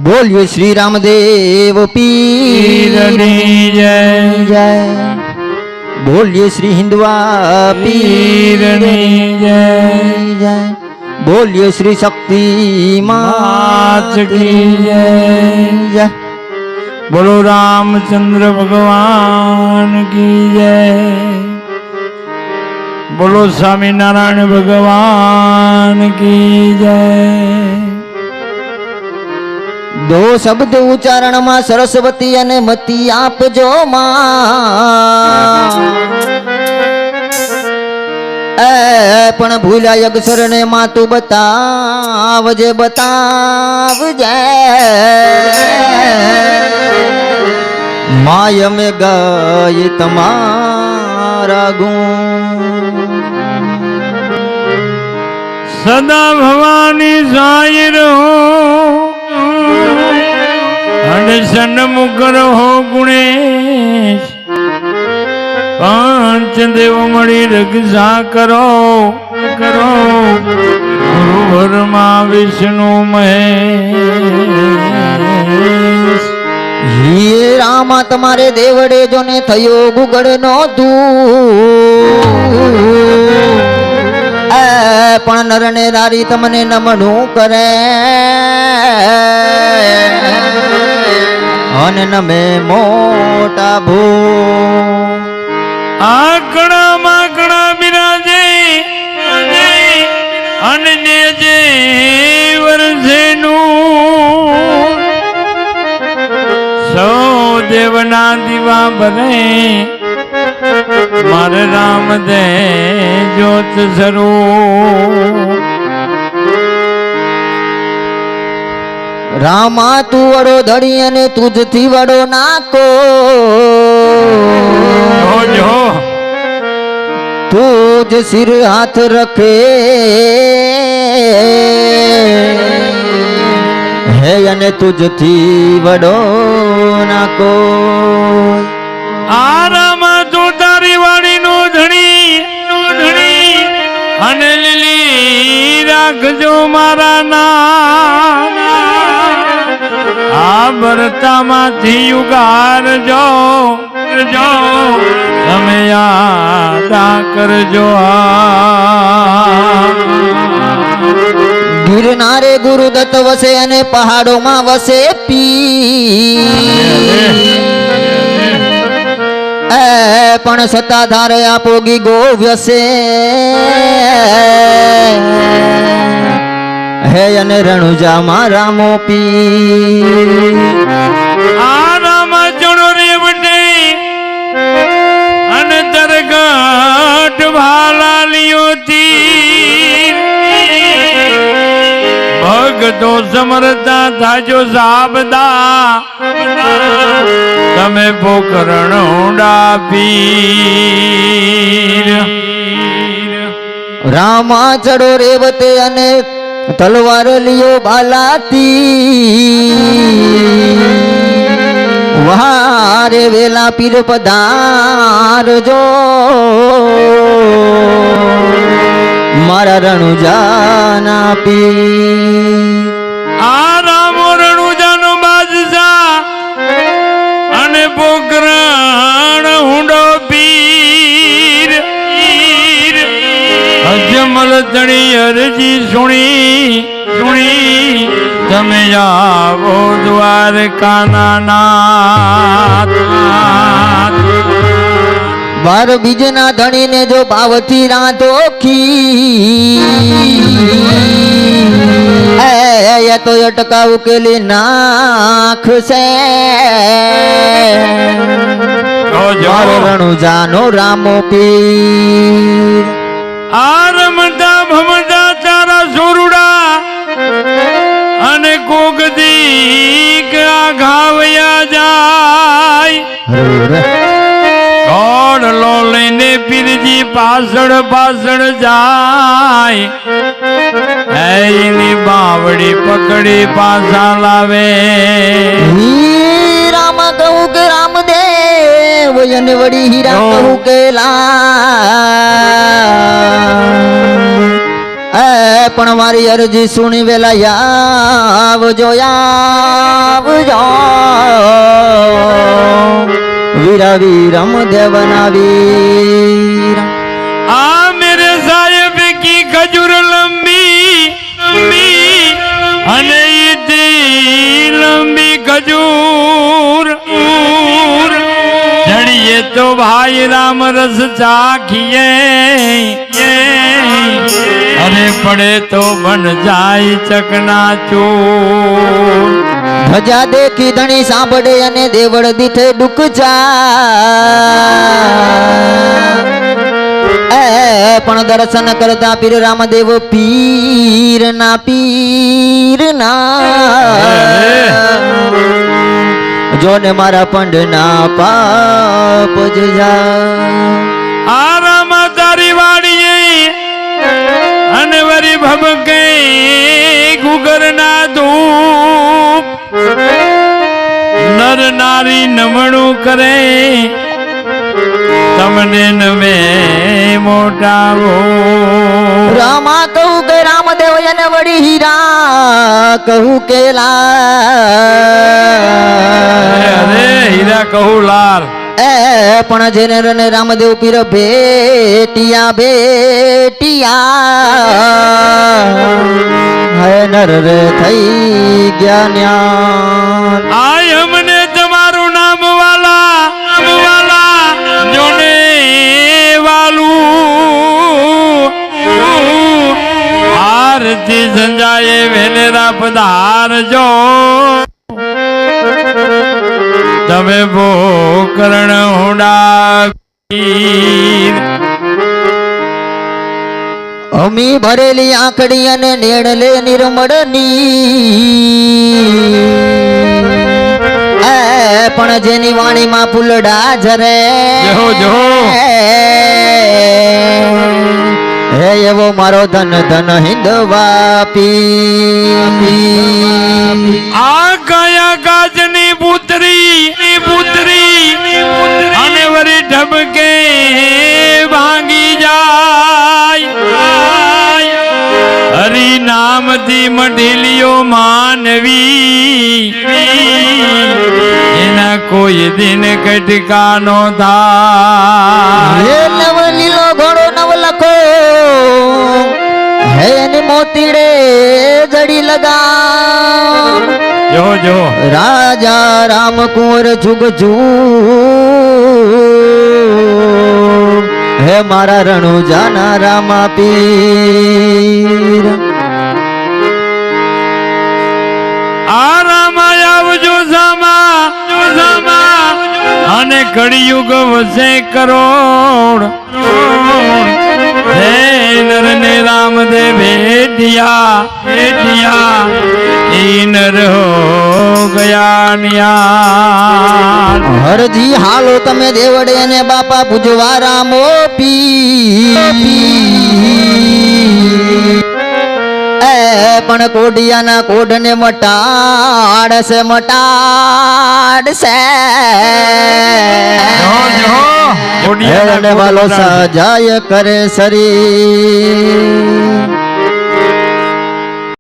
बोलिए श्री रामदेव पीर ની જય जय। बोलिए श्री हिंदवा पीर ની જય जय। बोलिए श्री शक्ति માત मात કી જય जय। બોલો રામચંદ્ર ભગવાન કી જય બોલો સ્વામિનારાયણ ભગવાન કી જય दो शब्द उच्चारण में सरस्वती अने मती आपजो मां पण भूलाय अक्षर ने मातु बतावजे बतावजे माय में गाय तमारा गुण સદા ભવાની સાયર હો અને સન્મુખ રહો ગુણેશ પાંચ દેવ મળી રક્ષા કરો કરો ગુરુવરમાં વિષ્ણુ મહેશ ये रामा तुम्हारे देवड़े जो ने थयो गुगड़ नो तू पण नर ने नारी तमने नमणु करे अन नमे मोटा भू આકડા માકડા બિરાજે અનને જે વરસેનું સૌ દેવના દીવા બને મારે રામ દે જ્યોત સ્વરૂપ रामा तू वड़ो धड़ी अने तुझ थी वड़ो नाको જો तुझ सिर हाथ रखे है अने तुझ थी वड़ो नाको આરામાં તું તારી વાડી નો ધણી અને લીલી રાખજો મારા નામ આ ભરતામાંથી યુગારજો તમે યાદા કરજો गिरनारे गुरुदत्त वसे अने पहाड़ों में वसे पी पण सत्ताधार आपोगी गोव्यसे है अने रणुजा मा रामो पी આરામાં ચણો રેવટે અને તરગાટ ભાલા લિયોતી ભગતો સમરતા થાજો સાબદા તમે પોકરણ ડાપીર रामा चढ़ो रेवते अने तलवार लियो बालाती वारे वेला पीर पधार जो मारा रणुजाना पी આ રામો રણુજાનો બાદશાહ અને પોકરણ હુંડો પીર અજમલ તણી અરજી સુણી તમે આવો દ્વારકાના નાથ बार बीजना धनी ने जो भावती रातो खी ये तो अटका उकेली नाख से रणुजानो रामो पीर આ રમતા ભમતા તારા સોરુડા અને કોક દીક આ ઘાવયા જાય ઘોડલો લઈને પીરજી પાછળ પાછળ જાય એની બાવડી પકડી પાછા લાવે राम कहूँ के रामदेव यने वड़ी हीरा कहूँ के ला પણ મારી અરજી સુણી વેલા આવજો આવજો વીરા વીરમ દેવના વીર आ मेरे साहेब की खजूर लंबी लंबी अने इतनी लंबी खजूर चढ़िए तो भाई राम रस चाखिए अरे पड़े तो बन जाए चकना चूर ધજા દેખી ધણી સાંભળે અને દેવળ દીઠે ડુક જા પણ દર્શન કરતા પીર રામદેવ પીર ના જોને મારા પંડના પાપ જજા आराम तारी वाड़िए अनवरी भबके गुगर ना धूप नर नारी नमणु करे तमने नवे मोटा वो રામા કહું કે રામદેવ એને વળી હીરા કહું કે अरे हीरा कहू लाल પણ જેને રને રામદેવ પીર ભેટિયા હે નર રે થઈ ગયા ન્યા आय हमने तुम्हारू नाम वाला जोने वालू आरती संजाए वेनेरा पधार जो तमे वो करण हुडा અમી ભરેલી આંખડી અને નેણલે નિર્મળની પણ જેની વાણીમાં ફૂલડા ઝરે જો હે એવો મારો ધન ધન હિંદવા પી આ કયા ગાજની પુત્રી અને વરી ઢબકે ભાંગી જાય હરી નામથી મઢીલીઓ માનવી એના કોઈ દિન કટકાનો થાય હે નવ લીલો ઘોડો નવ લખો હે એની મોતીડે જડી લગા જો રાજા રામ કુંવર જુગ હે મારા રણુજાના રામા પીર આ રામાય આવજો સામા અને કળિયુગ વસે કરોડ હે નરને રામદેવ ભેટિયા ઈ નર હો ગયા ન્યાર હરજી હાલો તમે દેવડે અને બાપા પૂજવા રામો પણ કોડિયાના કોડને મટાડશે કોડિયાના વાલો સજાય કરે શરીર